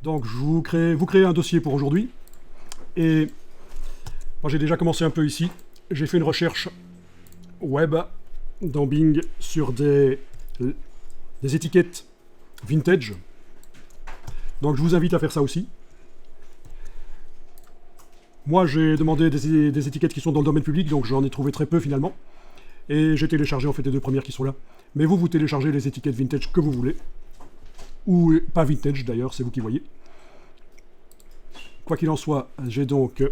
Donc vous créez un dossier pour aujourd'hui. Et moi j'ai déjà commencé un peu ici. J'ai fait une recherche web dans Bing sur des étiquettes vintage. Donc je vous invite à faire ça aussi. Moi j'ai demandé des étiquettes qui sont dans le domaine public, donc j'en ai trouvé très peu finalement. Et j'ai téléchargé en fait les deux premières qui sont là. Mais vous téléchargez les étiquettes vintage que vous voulez. Ou pas vintage d'ailleurs, c'est vous qui voyez. Quoi qu'il en soit, j'ai donc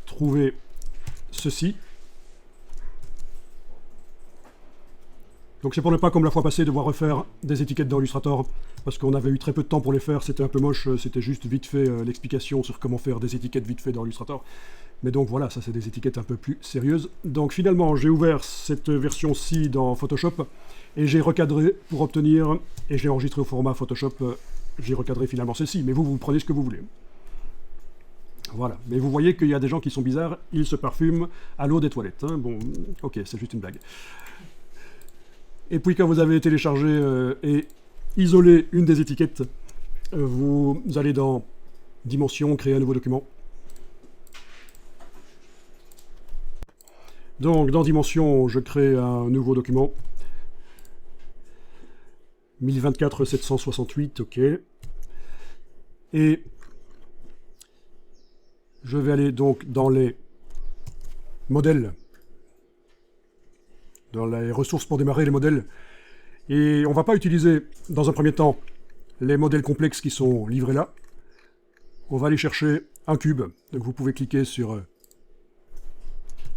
trouvé ceci. Donc c'est pour ne pas, comme la fois passée, devoir refaire des étiquettes dans Illustrator, parce qu'on avait eu très peu de temps pour les faire, c'était un peu moche, c'était juste vite fait l'explication sur comment faire des étiquettes vite fait dans Illustrator. Mais donc voilà, ça c'est des étiquettes un peu plus sérieuses. Donc finalement, j'ai ouvert cette version-ci dans Photoshop, et j'ai recadré pour obtenir, et je l'ai enregistré au format Photoshop, j'ai recadré finalement celle-ci, mais vous prenez ce que vous voulez. Voilà, mais vous voyez qu'il y a des gens qui sont bizarres, ils se parfument à l'eau des toilettes. Hein. Bon, ok, c'est juste une blague. Et puis quand vous avez téléchargé et isolé une des étiquettes, vous allez dans Dimension, créer un nouveau document. Donc dans Dimension, je crée un nouveau document. 1024 768, ok. Et je vais aller donc dans les modèles, dans les ressources pour démarrer les modèles. Et on ne va pas utiliser, dans un premier temps, les modèles complexes qui sont livrés là. On va aller chercher un cube. Donc vous pouvez cliquer sur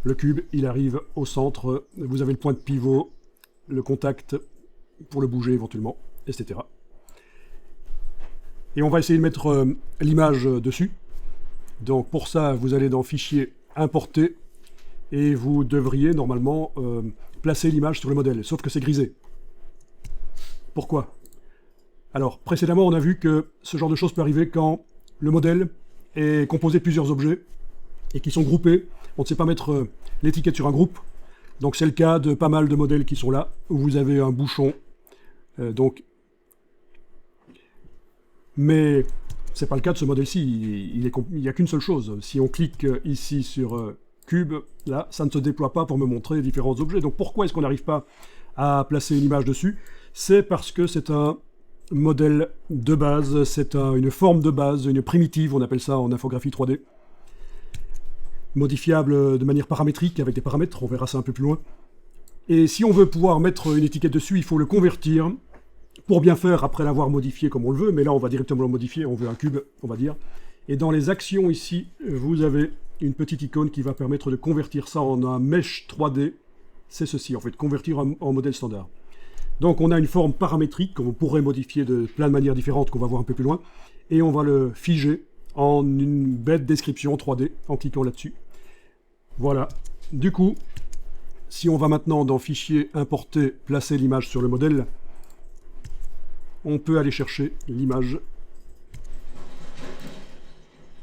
le cube, il arrive au centre. Vous avez le point de pivot, le contact pour le bouger éventuellement, etc. Et on va essayer de mettre l'image dessus. Donc pour ça, vous allez dans Fichier, Importer, et vous devriez normalement placer l'image sur le modèle, sauf que c'est grisé. Pourquoi? Alors, précédemment, on a vu que ce genre de choses peut arriver quand le modèle est composé de plusieurs objets et qui sont groupés. On ne sait pas mettre l'étiquette sur un groupe. Donc c'est le cas de pas mal de modèles qui sont là, où vous avez un bouchon. Mais c'est pas le cas de ce modèle-ci. Il n'y a qu'une seule chose. Si on clique ici sur Cube, là, ça ne se déploie pas pour me montrer différents objets. Donc pourquoi est-ce qu'on n'arrive pas à placer une image dessus? C'est parce que c'est un modèle de base, c'est une forme de base, une primitive, on appelle ça en infographie 3D, modifiable de manière paramétrique avec des paramètres, on verra ça un peu plus loin. Et si on veut pouvoir mettre une étiquette dessus, il faut le convertir pour bien faire après l'avoir modifié comme on le veut, mais là on va directement le modifier, on veut un cube, on va dire. Et dans les actions ici, vous avez une petite icône qui va permettre de convertir ça en un mesh 3D. C'est ceci, en fait, convertir en modèle standard. Donc on a une forme paramétrique qu'on pourrait modifier de plein de manières différentes qu'on va voir un peu plus loin, et on va le figer en une bête description 3D en cliquant là-dessus. Voilà. Du coup, si on va maintenant dans Fichier, Importer, placer l'image sur le modèle, on peut aller chercher l'image.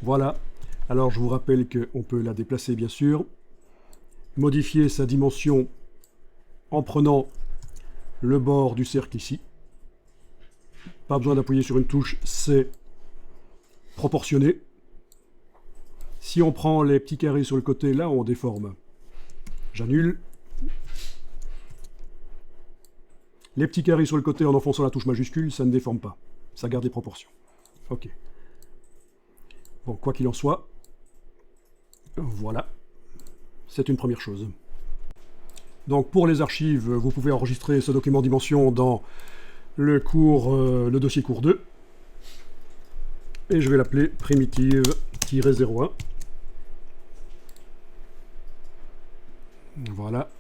Voilà. Alors je vous rappelle qu'on peut la déplacer bien sûr, modifier sa dimension en prenant le bord du cercle ici. Pas besoin d'appuyer sur une touche, c'est proportionné. Si on prend les petits carrés sur le côté, là on déforme. J'annule. Les petits carrés sur le côté en enfonçant la touche majuscule, ça ne déforme pas. Ça garde des proportions. Ok. Bon, quoi qu'il en soit, voilà. C'est une première chose. Donc pour les archives, vous pouvez enregistrer ce document Dimension dans le dossier cours 2. Et je vais l'appeler primitive-01. Voilà.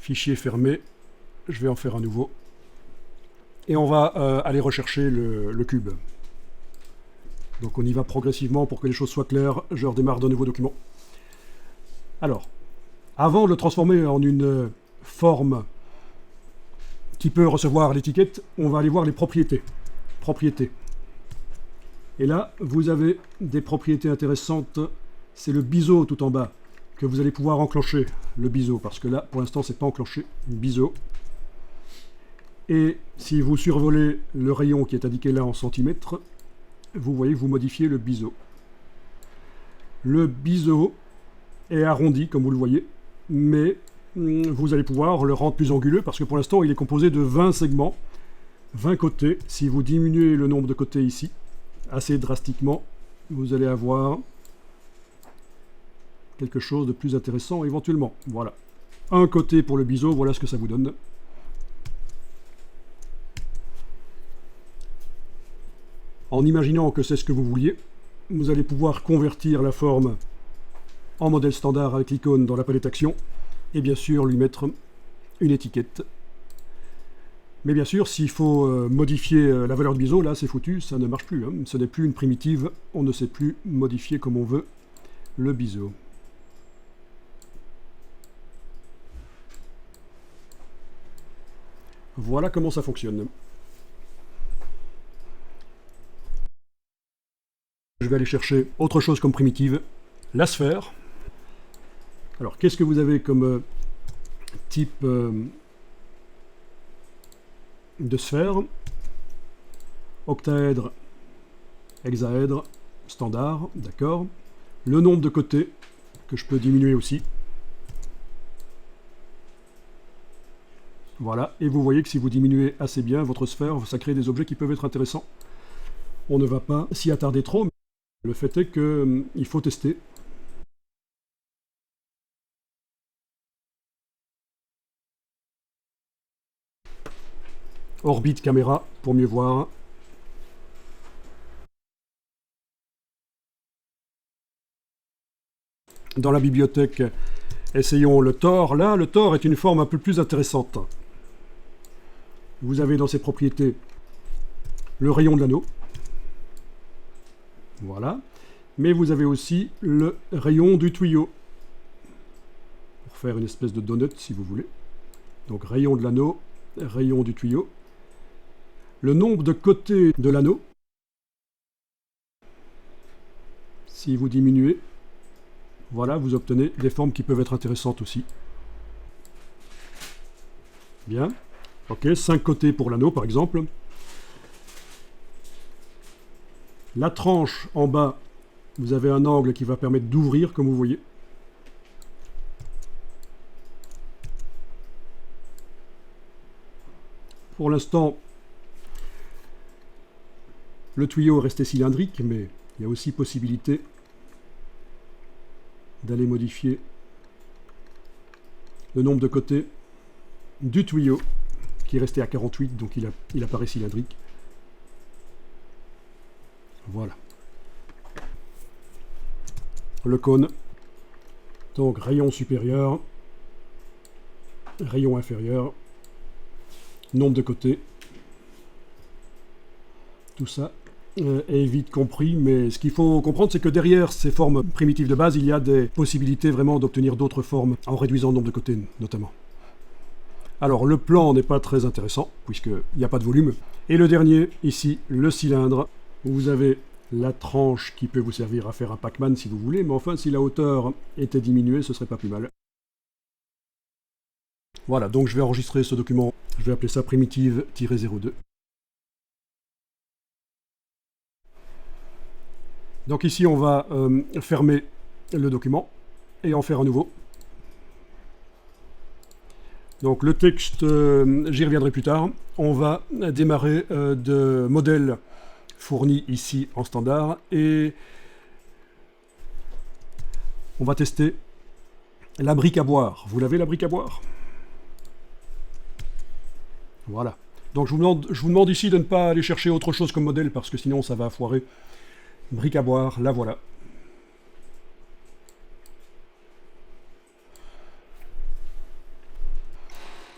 Fichier fermé. Je vais en faire un nouveau. Et on va aller rechercher le cube. Donc on y va progressivement pour que les choses soient claires. Je redémarre d'un nouveau document. Alors, avant de le transformer en une forme qui peut recevoir l'étiquette, on va aller voir les propriétés. Propriétés. Et là, vous avez des propriétés intéressantes. C'est le biseau tout en bas que vous allez pouvoir enclencher. Le biseau, parce que là, pour l'instant, c'est pas enclenché. Biseau. Et si vous survolez le rayon qui est indiqué là en centimètres, vous voyez que vous modifiez le biseau. Le biseau est arrondi, comme vous le voyez, mais vous allez pouvoir le rendre plus anguleux, parce que pour l'instant, il est composé de 20 segments, 20 côtés. Si vous diminuez le nombre de côtés ici, assez drastiquement, vous allez avoir quelque chose de plus intéressant éventuellement. Voilà. Un côté pour le biseau, voilà ce que ça vous donne. En imaginant que c'est ce que vous vouliez, vous allez pouvoir convertir la forme en modèle standard avec l'icône dans la palette action, et bien sûr lui mettre une étiquette. Mais bien sûr, s'il faut modifier la valeur de biseau, là c'est foutu, ça ne marche plus. Hein. Ce n'est plus une primitive, on ne sait plus modifier comme on veut le biseau. Voilà comment ça fonctionne. Je vais aller chercher autre chose comme primitive, la sphère. Alors, qu'est-ce que vous avez comme type de sphère? Octaèdre, hexaèdre, standard, d'accord. Le nombre de côtés, que je peux diminuer aussi. Voilà, et vous voyez que si vous diminuez assez bien votre sphère, ça crée des objets qui peuvent être intéressants. On ne va pas s'y attarder trop, mais le fait est qu'il faut tester. Orbite caméra pour mieux voir. Dans la bibliothèque, essayons le Thor. Là, le Thor est une forme un peu plus intéressante. Vous avez dans ses propriétés le rayon de l'anneau. Voilà. Mais vous avez aussi le rayon du tuyau. Pour faire une espèce de donut, si vous voulez. Donc rayon de l'anneau, rayon du tuyau. Le nombre de côtés de l'anneau, si vous diminuez, voilà, vous obtenez des formes qui peuvent être intéressantes aussi. Bien. Ok, 5 côtés pour l'anneau, par exemple. La tranche en bas, vous avez un angle qui va permettre d'ouvrir, comme vous voyez. Pour l'instant, le tuyau est resté cylindrique, mais il y a aussi possibilité d'aller modifier le nombre de côtés du tuyau, qui est resté à 48, donc il apparaît cylindrique. Voilà. Le cône. Donc rayon supérieur, rayon inférieur, nombre de côtés. Tout ça est vite compris, mais ce qu'il faut comprendre, c'est que derrière ces formes primitives de base, il y a des possibilités vraiment d'obtenir d'autres formes en réduisant le nombre de côtés, notamment. Alors, le plan n'est pas très intéressant, puisqu'il n'y a pas de volume. Et le dernier, ici, le cylindre. Vous avez la tranche qui peut vous servir à faire un Pac-Man si vous voulez, mais enfin, si la hauteur était diminuée, ce serait pas plus mal. Voilà, donc je vais enregistrer ce document. Je vais appeler ça primitive-02. Donc ici, on va fermer le document et en faire un nouveau. Donc le texte, j'y reviendrai plus tard. On va démarrer de modèles fournis ici en standard et on va tester la brique à boire. Vous l'avez, la brique à boire? Voilà. Donc je vous demande ici de ne pas aller chercher autre chose comme modèle parce que sinon ça va foirer. Brique à boire, la voilà.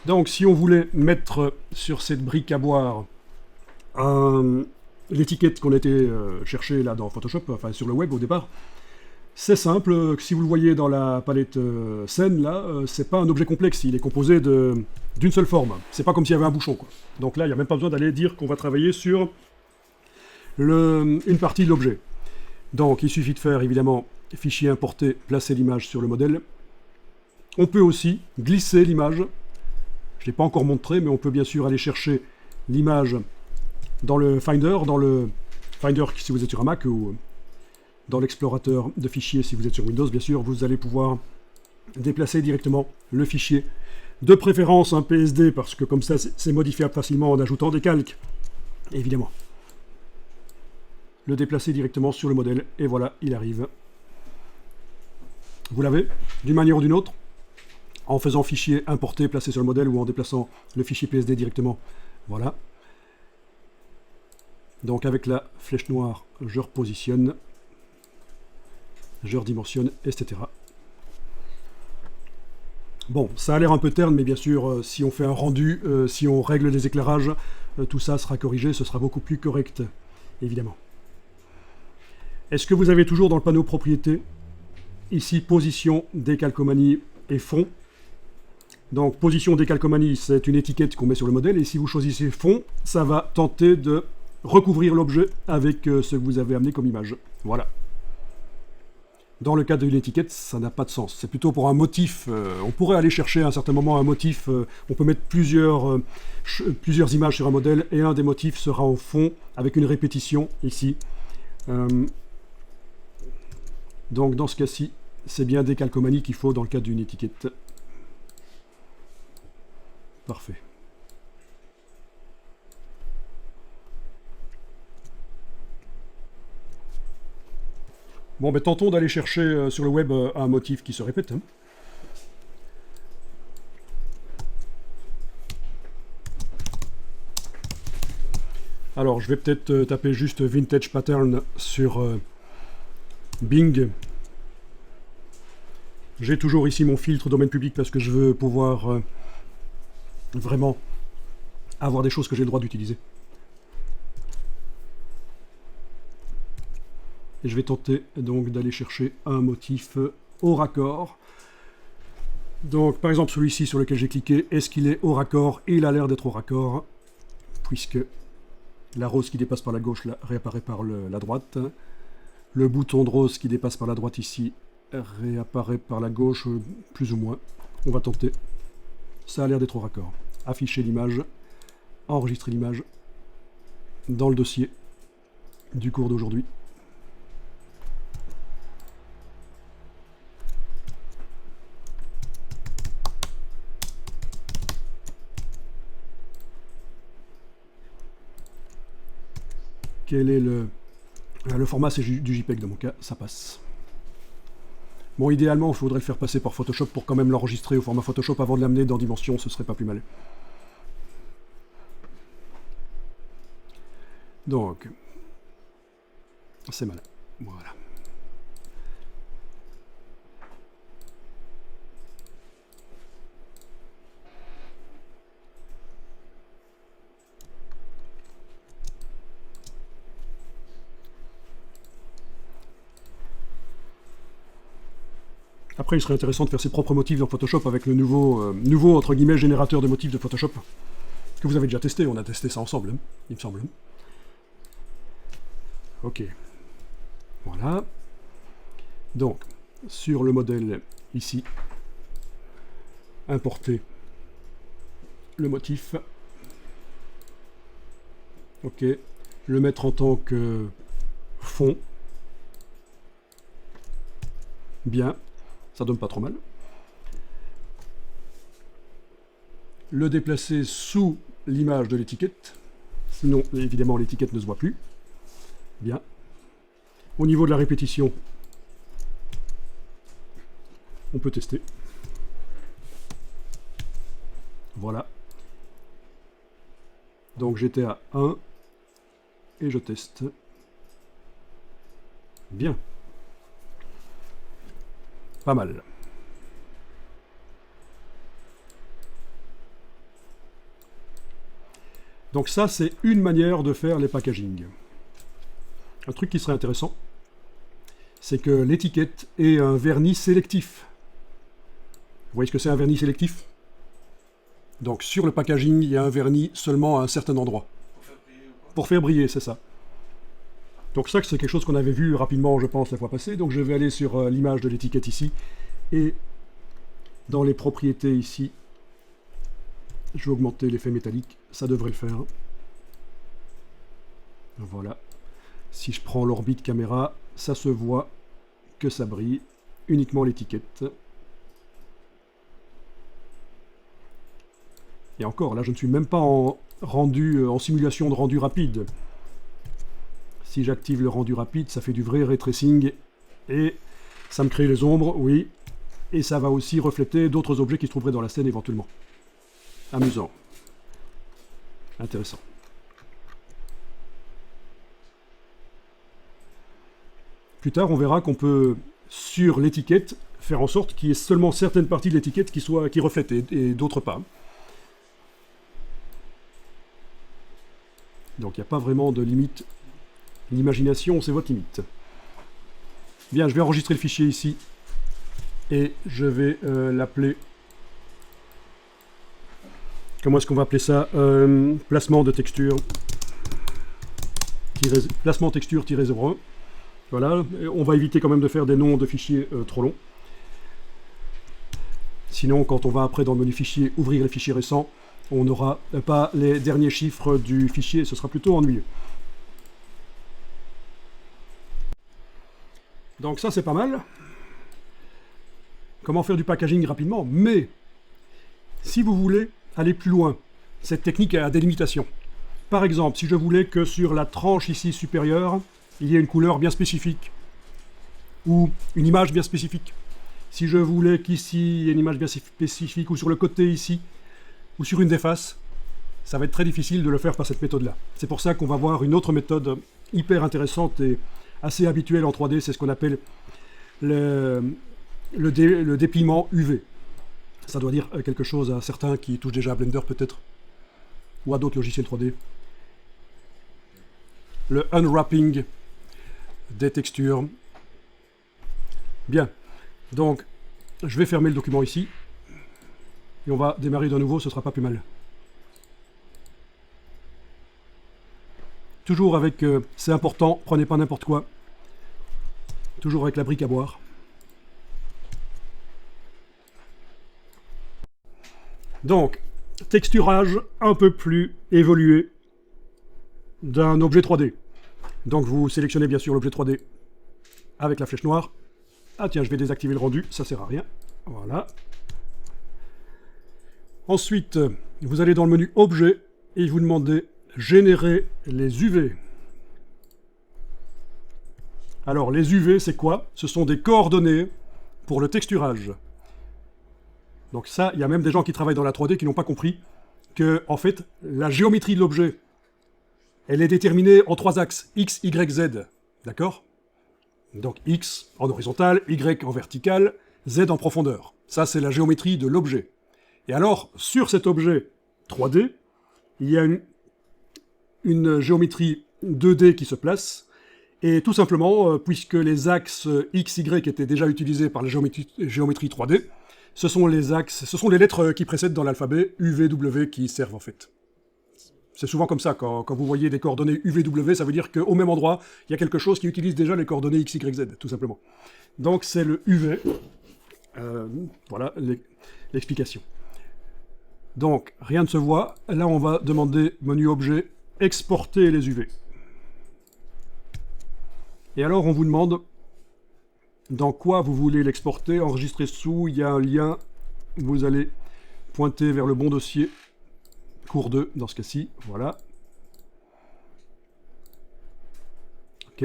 Donc si on voulait mettre sur cette brique à boire l'étiquette qu'on était chercher là dans Photoshop, enfin sur le web au départ, c'est simple. Si vous le voyez dans la palette scène là, c'est pas un objet complexe, il est composé d'une seule forme. C'est pas comme s'il y avait un bouchon, quoi. Donc là, il n'y a même pas besoin d'aller dire qu'on va travailler sur une partie de l'objet. Donc il suffit de faire évidemment fichier importer, placer l'image sur le modèle. On peut aussi glisser l'image Je ne l'ai pas encore montré, mais on peut bien sûr aller chercher l'image dans le Finder si vous êtes sur un Mac, ou dans l'explorateur de fichiers si vous êtes sur Windows, bien sûr, vous allez pouvoir déplacer directement le fichier. De préférence un PSD, parce que comme ça, c'est modifiable facilement en ajoutant des calques, évidemment. Le déplacer directement sur le modèle, et voilà, il arrive. Vous l'avez, d'une manière ou d'une autre, en faisant fichier importer, placer sur le modèle, ou en déplaçant le fichier PSD directement. Voilà. Donc avec la flèche noire, je repositionne, je redimensionne, etc. Bon, ça a l'air un peu terne, mais bien sûr, si on fait un rendu, si on règle les éclairages, tout ça sera corrigé, ce sera beaucoup plus correct, évidemment. Est-ce que vous avez toujours dans le panneau propriétés, ici, position, décalcomanie et fond? Donc, position, décalcomanie, c'est une étiquette qu'on met sur le modèle, et si vous choisissez fond, ça va tenter de recouvrir l'objet avec ce que vous avez amené comme image. Voilà. Dans le cas d'une étiquette, ça n'a pas de sens. C'est plutôt pour un motif. On pourrait aller chercher à un certain moment un motif. On peut mettre plusieurs images sur un modèle, et un des motifs sera en fond, avec une répétition, ici. Donc, dans ce cas-ci, c'est bien décalcomanie qu'il faut dans le cas d'une étiquette. Parfait. Bon, ben tentons d'aller chercher sur le web un motif qui se répète. Hein. Alors, je vais peut-être taper juste Vintage Pattern sur Bing. J'ai toujours ici mon filtre domaine public parce que je veux pouvoir vraiment avoir des choses que j'ai le droit d'utiliser. Et je vais tenter donc d'aller chercher un motif au raccord. Donc par exemple celui-ci sur lequel j'ai cliqué, est-ce qu'il est au raccord? Et il a l'air d'être au raccord, puisque la rose qui dépasse par la gauche là, réapparaît par la droite. Le bouton de rose qui dépasse par la droite ici réapparaît par la gauche, plus ou moins. On va tenter. Ça a l'air d'être au raccord. Afficher l'image, enregistrer l'image dans le dossier du cours d'aujourd'hui. Quel est le format? C'est du JPEG dans mon cas, ça passe. Bon, idéalement, il faudrait le faire passer par Photoshop pour quand même l'enregistrer au format Photoshop avant de l'amener dans Dimension, ce serait pas plus mal. Donc, c'est malin. Voilà. Après, il serait intéressant de faire ses propres motifs dans Photoshop avec le nouveau entre guillemets, générateur de motifs de Photoshop, que vous avez déjà testé. On a testé ça ensemble, hein, il me semble. Ok. Voilà. Donc, sur le modèle, ici, importer le motif. Ok. Le mettre en tant que fond. Bien. Ça donne pas trop mal. Le déplacer sous l'image de l'étiquette. Sinon, évidemment, l'étiquette ne se voit plus. Bien. Au niveau de la répétition, on peut tester. Voilà. Donc j'étais à 1 et je teste. Bien. Pas mal. Donc ça, c'est une manière de faire les packaging. Un truc qui serait intéressant, c'est que l'étiquette ait un vernis sélectif. Vous voyez ce que c'est un vernis sélectif? Donc sur le packaging, il y a un vernis seulement à un certain endroit. Pour faire briller, c'est ça. Donc ça, c'est quelque chose qu'on avait vu rapidement, je pense, la fois passée. Donc je vais aller sur l'image de l'étiquette ici, et dans les propriétés ici, Je vais augmenter l'effet métallique, ça devrait le faire. Voilà. Si je prends l'orbite caméra, ça se voit que ça brille. Uniquement l'étiquette. Et encore, là je ne suis même pas en simulation de rendu rapide. Si j'active le rendu rapide, ça fait du vrai ray tracing et ça me crée les ombres, oui. Et ça va aussi refléter d'autres objets qui se trouveraient dans la scène éventuellement. Amusant. Intéressant. Plus tard, on verra qu'on peut, sur l'étiquette, faire en sorte qu'il y ait seulement certaines parties de l'étiquette qui reflètent et d'autres pas. Donc il n'y a pas vraiment de limite. L'imagination, c'est votre limite. Bien, je vais enregistrer le fichier ici. Et je vais l'appeler... Comment est-ce qu'on va appeler ça? Placement de texture. Placement texture -01. Voilà, on va éviter quand même de faire des noms de fichiers trop longs. Sinon, quand on va après dans le menu fichier, ouvrir les fichiers récents, on n'aura pas les derniers chiffres du fichier, ce sera plutôt ennuyeux. Donc ça, c'est pas mal. Comment faire du packaging rapidement? Mais, si vous voulez aller plus loin, cette technique a des limitations. Par exemple, si je voulais que sur la tranche ici supérieure, il y ait une couleur bien spécifique, ou une image bien spécifique. Si je voulais qu'ici, il y ait une image bien spécifique, ou sur le côté ici, ou sur une des faces, ça va être très difficile de le faire par cette méthode-là. C'est pour ça qu'on va voir une autre méthode hyper intéressante et assez habituelle en 3D, c'est ce qu'on appelle le dépliement UV. Ça doit dire quelque chose à certains qui touchent déjà à Blender peut-être, ou à d'autres logiciels 3D. Le unwrapping des textures. Bien, donc je vais fermer le document ici, et on va démarrer de nouveau, ce sera pas plus mal. Toujours avec, c'est important, prenez pas n'importe quoi, toujours avec la brique à boire. Donc, texturage un peu plus évolué d'un objet 3D. Donc vous sélectionnez bien sûr l'objet 3D avec la flèche noire. Ah tiens, je vais désactiver le rendu, ça sert à rien. Voilà. Ensuite, vous allez dans le menu Objet et vous demandez Générer les UV. Alors les UV, c'est quoi? Ce sont des coordonnées pour le texturage. Donc ça, il y a même des gens qui travaillent dans la 3D qui n'ont pas compris que, en fait, la géométrie de l'objet, elle est déterminée en 3 axes, X, Y, Z. D'accord? Donc X en horizontal, Y en vertical, Z en profondeur. Ça, c'est la géométrie de l'objet. Et alors, sur cet objet 3D, il y a une géométrie 2D qui se place, et tout simplement, puisque les axes X, Y étaient déjà utilisés par la géométrie 3D, ce sont les lettres qui précèdent dans l'alphabet UV, qui servent en fait. C'est souvent comme ça, quand vous voyez des coordonnées UV, ça veut dire qu'au même endroit, il y a quelque chose qui utilise déjà les coordonnées X, Y, Z, tout simplement. Donc c'est le UV. Voilà l'explication. Donc, rien ne se voit. Là, on va demander, menu objet, exporter les UV. Et alors, on vous demande dans quoi vous voulez l'exporter, enregistrer sous, il y a un lien, vous allez pointer vers le bon dossier, cours 2 dans ce cas-ci, voilà. Ok.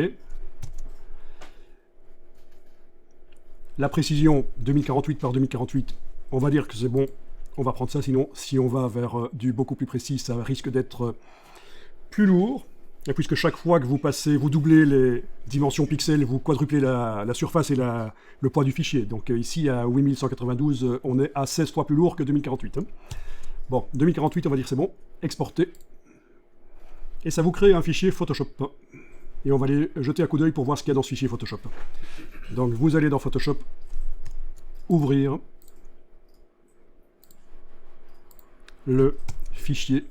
La précision 2048 par 2048, on va dire que c'est bon, on va prendre ça, sinon si on va vers du beaucoup plus précis, ça risque d'être plus lourd. Et puisque chaque fois que vous passez, vous doublez les dimensions pixels, vous quadruplez la surface et le poids du fichier. Donc ici, à 8192, on est à 16 fois plus lourd que 2048. Hein. Bon, 2048, on va dire c'est bon. Exporter. Et ça vous crée un fichier Photoshop. Et on va aller jeter un coup d'œil pour voir ce qu'il y a dans ce fichier Photoshop. Donc vous allez dans Photoshop, ouvrir le fichier.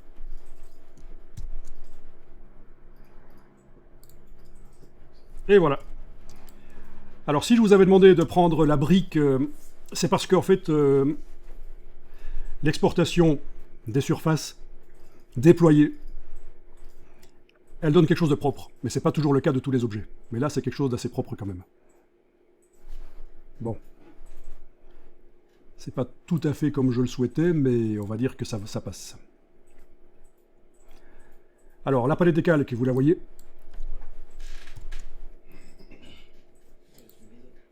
Et voilà. Alors si je vous avais demandé de prendre la brique, c'est parce qu'en fait, l'exportation des surfaces déployées, elle donne quelque chose de propre. Mais ce n'est pas toujours le cas de tous les objets. Mais là, c'est quelque chose d'assez propre quand même. Bon. C'est pas tout à fait comme je le souhaitais, mais on va dire que ça passe. Alors, la palette des calques, vous la voyez.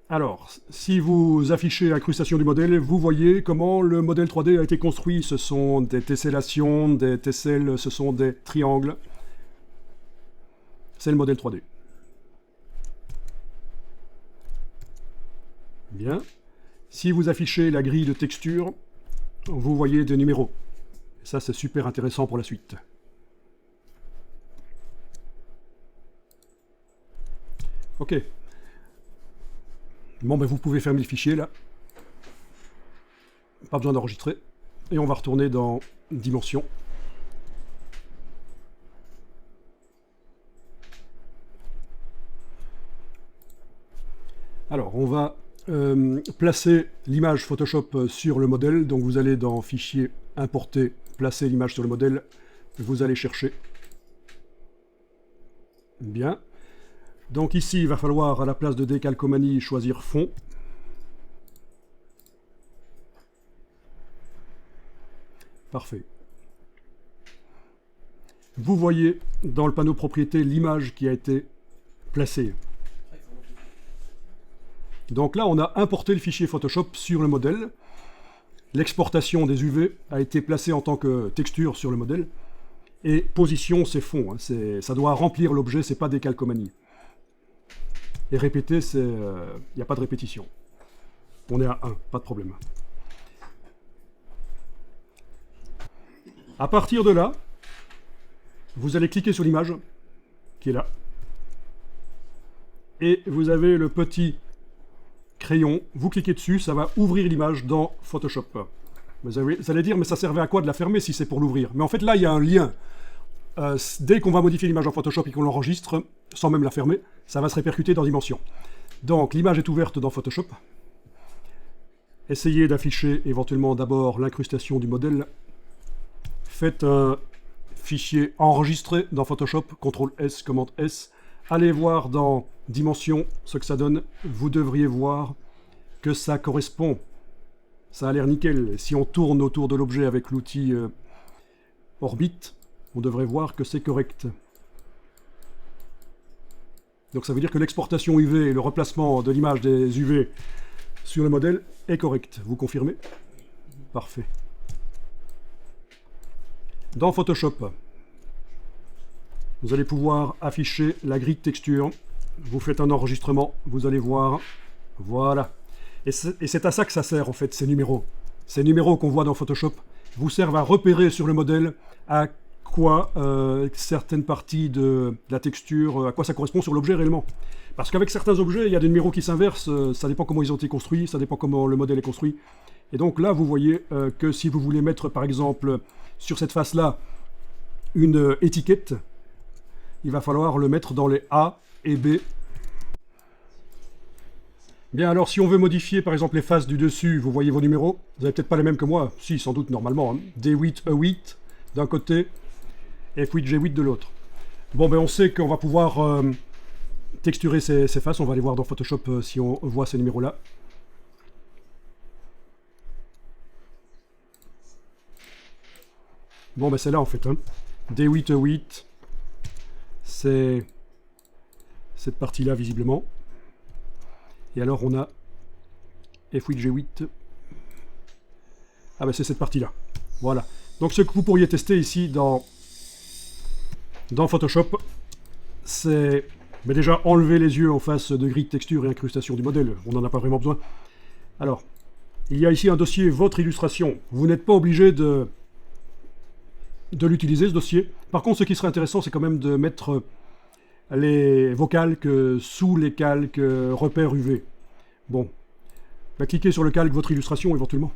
Alors, si vous affichez l'incrustation du modèle, vous voyez comment le modèle 3D a été construit. Ce sont des tessellations, des tesselles, ce sont des triangles. C'est le modèle 3D. Bien. Si vous affichez la grille de texture, vous voyez des numéros. Et ça, c'est super intéressant pour la suite. Ok. Bon, ben vous pouvez fermer le fichier, là. Pas besoin d'enregistrer. Et on va retourner dans Dimension. Alors, on va placer l'image Photoshop sur le modèle. Donc vous allez dans Fichier, Importer, placer l'image sur le modèle. Vous allez chercher. Bien. Donc ici, il va falloir, à la place de décalcomanie, choisir Fond. Parfait. Vous voyez dans le panneau propriété l'image qui a été placée. Donc là, on a importé le fichier Photoshop sur le modèle. L'exportation des UV a été placée en tant que texture sur le modèle. Et position, c'est fond. Hein, ça doit remplir l'objet, c'est pas décalcomanie. Et répéter, il n'y a pas de répétition. On est à 1, pas de problème. À partir de là, vous allez cliquer sur l'image, qui est là. Et vous avez le petit crayon, vous cliquez dessus, ça va ouvrir l'image dans Photoshop. Vous allez dire, mais ça servait à quoi de la fermer si c'est pour l'ouvrir? Mais en fait, là, il y a un lien. Dès qu'on va modifier l'image en Photoshop et qu'on l'enregistre, sans même la fermer, ça va se répercuter dans Dimension. Donc, l'image est ouverte dans Photoshop. Essayez d'afficher éventuellement d'abord l'incrustation du modèle. Faites un fichier enregistré dans Photoshop, CTRL-S, commande S. Allez voir dans Dimension ce que ça donne. Vous devriez voir que ça correspond. Ça a l'air nickel. Si on tourne autour de l'objet avec l'outil Orbit, on devrait voir que c'est correct. Donc ça veut dire que l'exportation UV et le replacement de l'image des UV sur le modèle est correct. Vous confirmez? Parfait. Dans Photoshop, vous allez pouvoir afficher la grille de texture. Vous faites un enregistrement, vous allez voir. Voilà. Et c'est à ça que ça sert en fait, ces numéros. Ces numéros qu'on voit dans Photoshop vous servent à repérer sur le modèle à quoi certaines parties de la texture, à quoi ça correspond sur l'objet réellement. Parce qu'avec certains objets, il y a des numéros qui s'inversent, ça dépend comment ils ont été construits, ça dépend comment le modèle est construit. Et donc là, vous voyez que si vous voulez mettre, par exemple, sur cette face-là, une étiquette, il va falloir le mettre dans les A et B. Bien, alors si on veut modifier, par exemple, les faces du dessus, vous voyez vos numéros, vous n'avez peut-être pas les mêmes que moi, si, sans doute, normalement, hein. D8, E8, d'un côté, F8, G8 de l'autre. Bon, ben on sait qu'on va pouvoir texturer ces faces, on va aller voir dans Photoshop si on voit ces numéros-là. Bon, ben c'est là en fait. Hein. D8, E8, c'est cette partie-là visiblement. Et alors on a F8, G8. Ah ben c'est cette partie-là. Voilà. Donc ce que vous pourriez tester ici dans Photoshop, c'est déjà enlever les yeux en face de grille de texture et incrustation du modèle. On n'en a pas vraiment besoin. Alors, il y a ici un dossier votre illustration. Vous n'êtes pas obligé de l'utiliser ce dossier. Par contre, ce qui serait intéressant, c'est quand même de mettre vos calques sous les calques repères UV. Bon, bah, cliquez sur le calque votre illustration éventuellement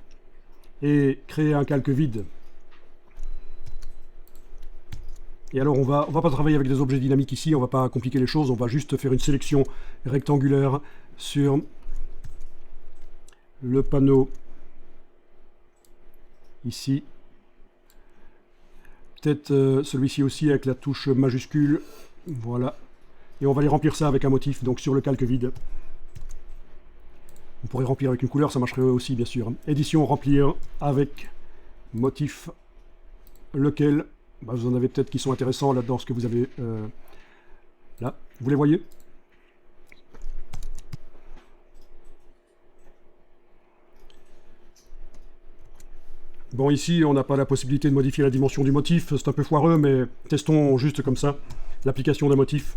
et créer un calque vide. Et alors on va pas travailler avec des objets dynamiques ici, on va pas compliquer les choses, on va juste faire une sélection rectangulaire sur le panneau ici. peut-être celui-ci aussi avec la touche majuscule. Voilà. Et on va aller remplir ça avec un motif, donc sur le calque vide. On pourrait remplir avec une couleur, ça marcherait aussi bien sûr. Édition, remplir avec motif, lequel, vous en avez peut-être qui sont intéressants là-dedans, ce que vous avez là. Vous les voyez? Bon, ici, on n'a pas la possibilité de modifier la dimension du motif, c'est un peu foireux, mais testons juste comme ça l'application d'un motif.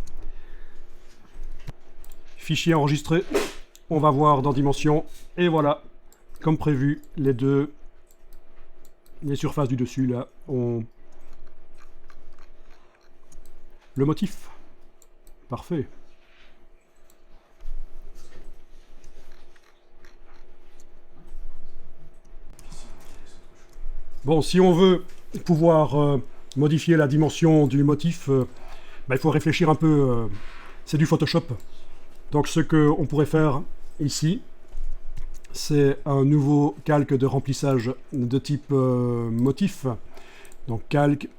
Fichier enregistré, on va voir dans dimension, et voilà, comme prévu, les surfaces du dessus, là, ont le motif. Parfait. Bon, si on veut pouvoir modifier la dimension du motif, il faut réfléchir un peu. C'est du Photoshop. Donc ce qu'on pourrait faire ici, c'est un nouveau calque de remplissage de type motif. Donc calque,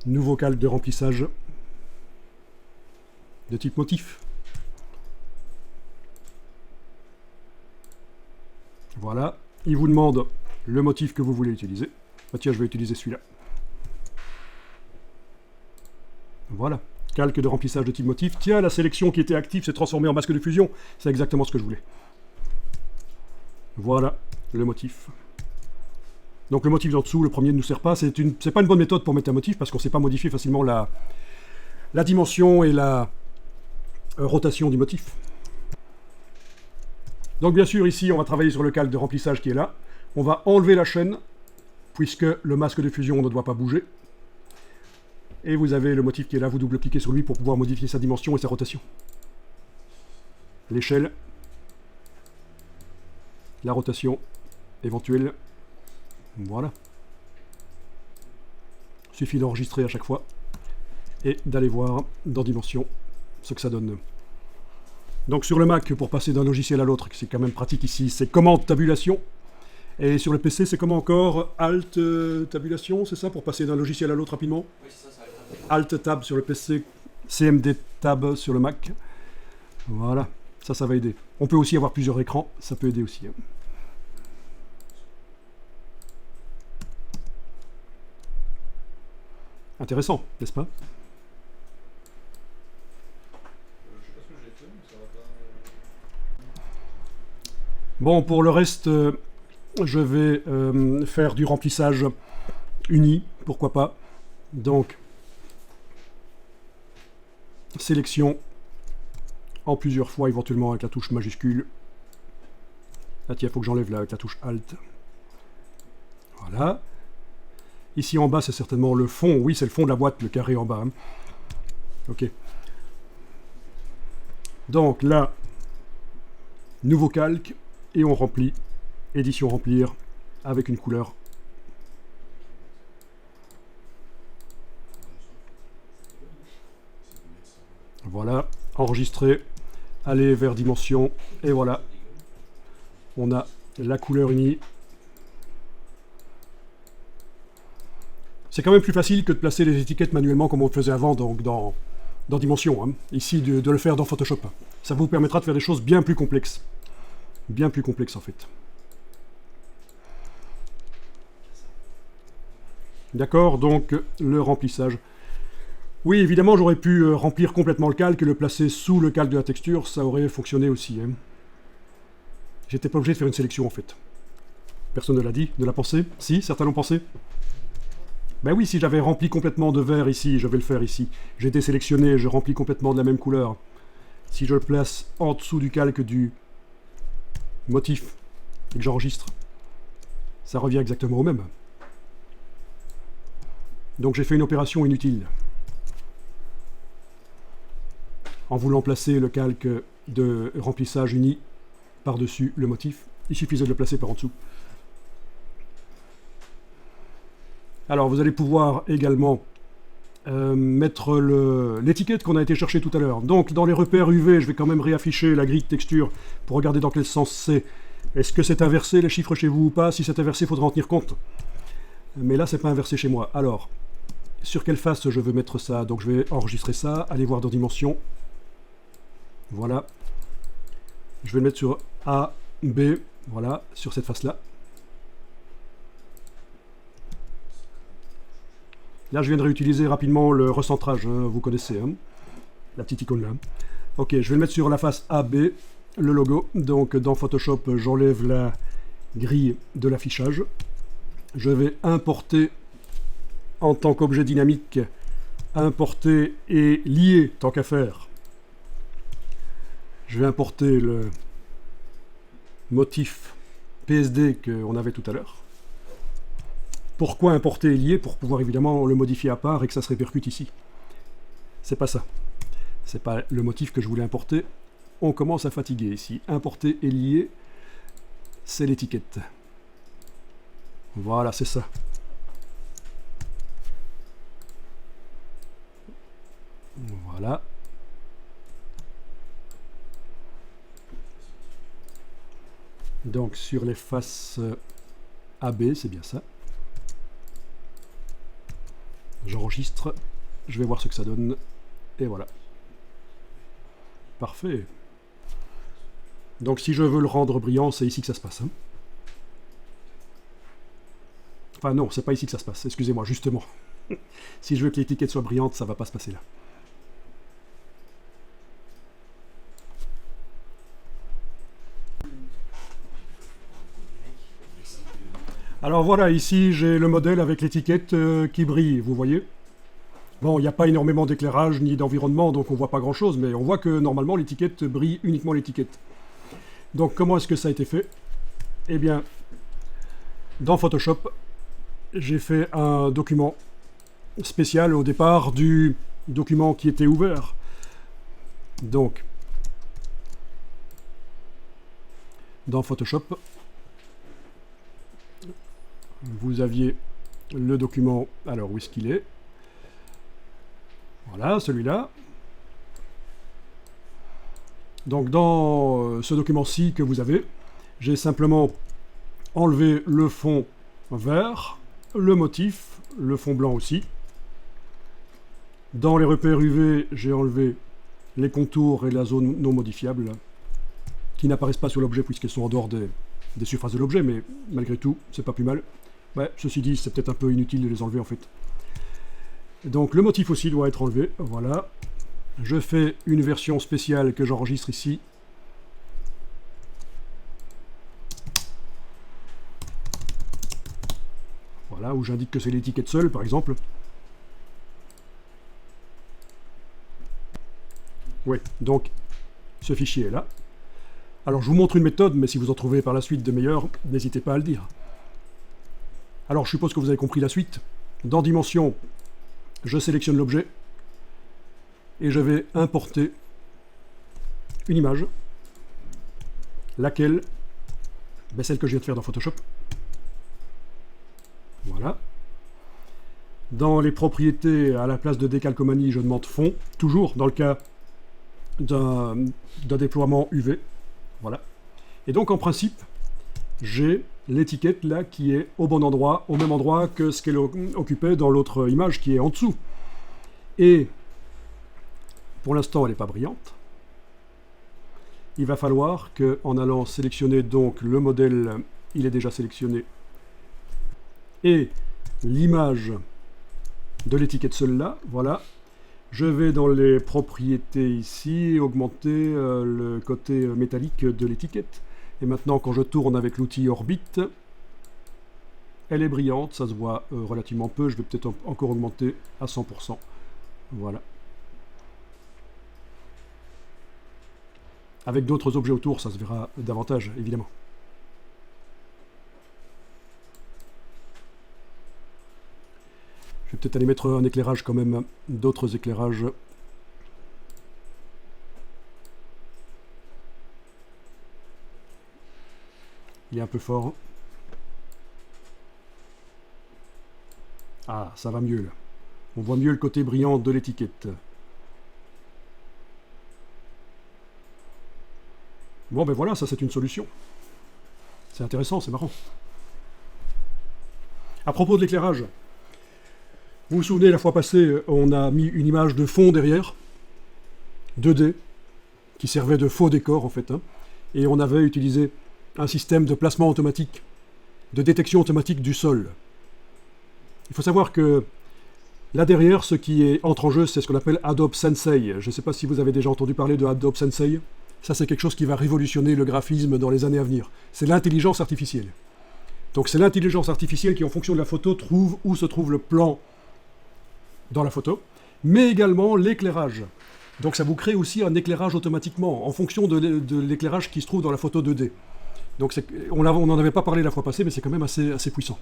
nouveau calque de remplissage de type motif. Voilà, il vous demande le motif que vous voulez utiliser. Tiens, je vais utiliser celui-là. Voilà, calque de remplissage de type motif. Tiens, la sélection qui était active s'est transformée en masque de fusion. C'est exactement ce que je voulais. Voilà, le motif. Donc le motif d'en dessous, le premier ne nous sert pas. C'est pas une bonne méthode pour mettre un motif parce qu'on ne sait pas modifier facilement la dimension et la rotation du motif. Donc bien sûr, ici, on va travailler sur le calque de remplissage qui est là. On va enlever la chaîne, puisque le masque de fusion ne doit pas bouger. Et vous avez le motif qui est là, vous double-cliquez sur lui pour pouvoir modifier sa dimension et sa rotation. L'échelle, la rotation éventuelle. Voilà. Il suffit d'enregistrer à chaque fois et d'aller voir dans dimension ce que ça donne. Donc sur le Mac, pour passer d'un logiciel à l'autre, c'est quand même pratique ici, c'est commande tabulation. Et sur le PC, c'est comment encore? Alt tabulation, c'est ça, pour passer d'un logiciel à l'autre rapidement? Oui, c'est ça, Alt tab sur le PC, CMD tab sur le Mac. Voilà, ça va aider. On peut aussi avoir plusieurs écrans, ça peut aider aussi. Intéressant, n'est-ce pas? Je sais pas ce que j'ai fait, mais ça va pas. Bon, pour le reste, je vais faire du remplissage uni, pourquoi pas. Donc, sélection en plusieurs fois, éventuellement avec la touche majuscule. Là, tiens, il faut que j'enlève là avec la touche Alt. Voilà. Ici en bas, c'est certainement le fond. Oui, c'est le fond de la boîte, le carré en bas. Hein. Ok. Donc là, nouveau calque, et on remplit. Édition remplir, avec une couleur. Voilà, enregistrer, aller vers dimension, et voilà. On a la couleur unie. C'est quand même plus facile que de placer les étiquettes manuellement comme on le faisait avant donc dans Dimension. Hein. Ici, de le faire dans Photoshop. Ça vous permettra de faire des choses bien plus complexes. Bien plus complexes en fait. D'accord, donc le remplissage. Oui, évidemment, j'aurais pu remplir complètement le calque et le placer sous le calque de la texture. Ça aurait fonctionné aussi. Hein. J'étais pas obligé de faire une sélection en fait. Personne ne l'a dit, ne l'a pensé. Si, certains l'ont pensé. Ben oui, si j'avais rempli complètement de vert ici, je vais le faire ici. J'ai été sélectionné, je remplis complètement de la même couleur. Si je le place en dessous du calque du motif et que j'enregistre, ça revient exactement au même. Donc j'ai fait une opération inutile. En voulant placer le calque de remplissage uni par-dessus le motif, il suffisait de le placer par en dessous. Alors vous allez pouvoir également mettre l'étiquette qu'on a été chercher tout à l'heure. Donc dans les repères UV, je vais quand même réafficher la grille de texture pour regarder dans quel sens c'est. Est-ce que c'est inversé les chiffres chez vous ou pas? Si c'est inversé, il faudra en tenir compte. Mais là, c'est pas inversé chez moi. Alors, sur quelle face je veux mettre ça? Donc je vais enregistrer ça, aller voir dans Dimension. Voilà. Je vais le mettre sur A, B, voilà, sur cette face-là. Là, je viens de réutiliser rapidement le recentrage, hein, vous connaissez, hein, la petite icône là. Ok, je vais le mettre sur la face AB, le logo. Donc dans Photoshop, j'enlève la grille de l'affichage. Je vais importer en tant qu'objet dynamique, importer et lier tant qu'à faire. Je vais importer le motif PSD qu'on avait tout à l'heure. Pourquoi importer et lier? Pour pouvoir évidemment le modifier à part et que ça se répercute ici. C'est pas ça. C'est pas le motif que je voulais importer. On commence à fatiguer ici. Importer et lier, c'est l'étiquette. Voilà, c'est ça. Voilà. Donc sur les faces AB, c'est bien ça. J'enregistre, je vais voir ce que ça donne, et voilà. Parfait. Donc si je veux le rendre brillant, c'est ici que ça se passe. Hein. Enfin non, c'est pas ici que ça se passe, excusez-moi, justement. Si je veux que l'étiquette soit brillante, ça va pas se passer là. Alors voilà, ici j'ai le modèle avec l'étiquette qui brille, vous voyez. Bon, il n'y a pas énormément d'éclairage ni d'environnement, donc on voit pas grand-chose, mais on voit que normalement l'étiquette brille uniquement l'étiquette. Donc comment est-ce que ça a été fait? Eh bien, dans Photoshop, j'ai fait un document spécial au départ du document qui était ouvert. Donc, dans Photoshop, vous aviez le document, alors où est-ce qu'il est? Voilà, celui-là. Donc dans ce document-ci que vous avez, j'ai simplement enlevé le fond vert, le motif, le fond blanc aussi. Dans les repères UV, j'ai enlevé les contours et la zone non modifiable, qui n'apparaissent pas sur l'objet puisqu'elles sont en dehors des surfaces de l'objet, mais malgré tout, c'est pas plus mal. Ouais, ceci dit, c'est peut-être un peu inutile de les enlever en fait. Donc le motif aussi doit être enlevé, voilà. Je fais une version spéciale que j'enregistre ici. Voilà, où j'indique que c'est l'étiquette seule, par exemple. Oui, donc ce fichier est là. Alors je vous montre une méthode, mais si vous en trouvez par la suite de meilleures, n'hésitez pas à le dire. Alors je suppose que vous avez compris la suite. Dans Dimension, je sélectionne l'objet et je vais importer une image, laquelle, ben celle que je viens de faire dans Photoshop. Voilà. Dans les propriétés, à la place de décalcomanie, je demande fond, toujours dans le cas d'un déploiement UV. Voilà. Et donc en principe, j'ai l'étiquette là qui est au bon endroit, au même endroit que ce qu'elle occupait dans l'autre image qui est en dessous. Et pour l'instant, elle n'est pas brillante. Il va falloir qu'en allant sélectionner donc le modèle, il est déjà sélectionné, et l'image de l'étiquette seule là, voilà. Je vais dans les propriétés ici, augmenter le côté métallique de l'étiquette. Et maintenant, quand je tourne avec l'outil Orbit, elle est brillante, ça se voit relativement peu. Je vais peut-être encore augmenter à 100%. Voilà. Avec d'autres objets autour, ça se verra davantage, évidemment. Je vais peut-être aller mettre un éclairage quand même, d'autres éclairages. Il est un peu fort. Ah, ça va mieux là. On voit mieux le côté brillant de l'étiquette. Bon ben voilà, ça c'est une solution. C'est intéressant, c'est marrant. À propos de l'éclairage, vous vous souvenez, la fois passée, on a mis une image de fond derrière, 2D, qui servait de faux décor en fait, hein, et on avait utilisé un système de placement automatique, de détection automatique du sol. Il faut savoir que là derrière, ce qui entre en jeu, c'est ce qu'on appelle Adobe Sensei. Je ne sais pas si vous avez déjà entendu parler de Adobe Sensei. Ça, c'est quelque chose qui va révolutionner le graphisme dans les années à venir. C'est l'intelligence artificielle. Donc c'est l'intelligence artificielle qui, en fonction de la photo, trouve où se trouve le plan dans la photo, mais également l'éclairage. Donc ça vous crée aussi un éclairage automatiquement, en fonction de l'éclairage qui se trouve dans la photo 2D. Donc on n'en avait pas parlé la fois passée, mais c'est quand même assez puissant.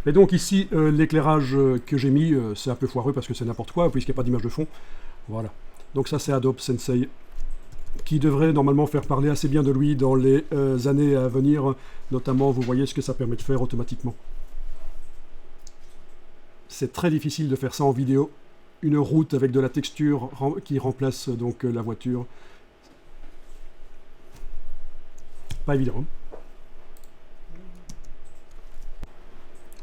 Et donc ici, l'éclairage que j'ai mis, c'est un peu foireux parce que c'est n'importe quoi, puisqu'il n'y a pas d'image de fond. Voilà. Donc ça, c'est Adobe Sensei, qui devrait normalement faire parler assez bien de lui dans les années à venir. Notamment, vous voyez ce que ça permet de faire automatiquement. C'est très difficile de faire ça en vidéo. Une route avec de la texture qui remplace donc la voiture. Pas évident.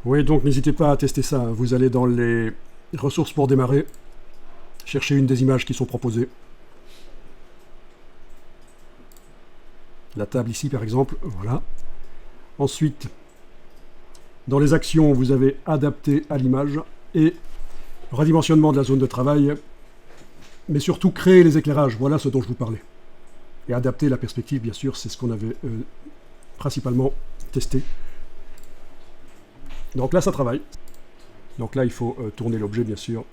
Oui, donc n'hésitez pas à tester ça. Vous allez dans les ressources pour démarrer, chercher une des images qui sont proposées. La table ici, par exemple, voilà. Ensuite, dans les actions, vous avez adapté à l'image et redimensionnement de la zone de travail, mais surtout créer les éclairages. Voilà ce dont je vous parlais. Et adapter la perspective, bien sûr, c'est ce qu'on avait principalement testé. Donc là, ça travaille. Donc là, il faut tourner l'objet, bien sûr.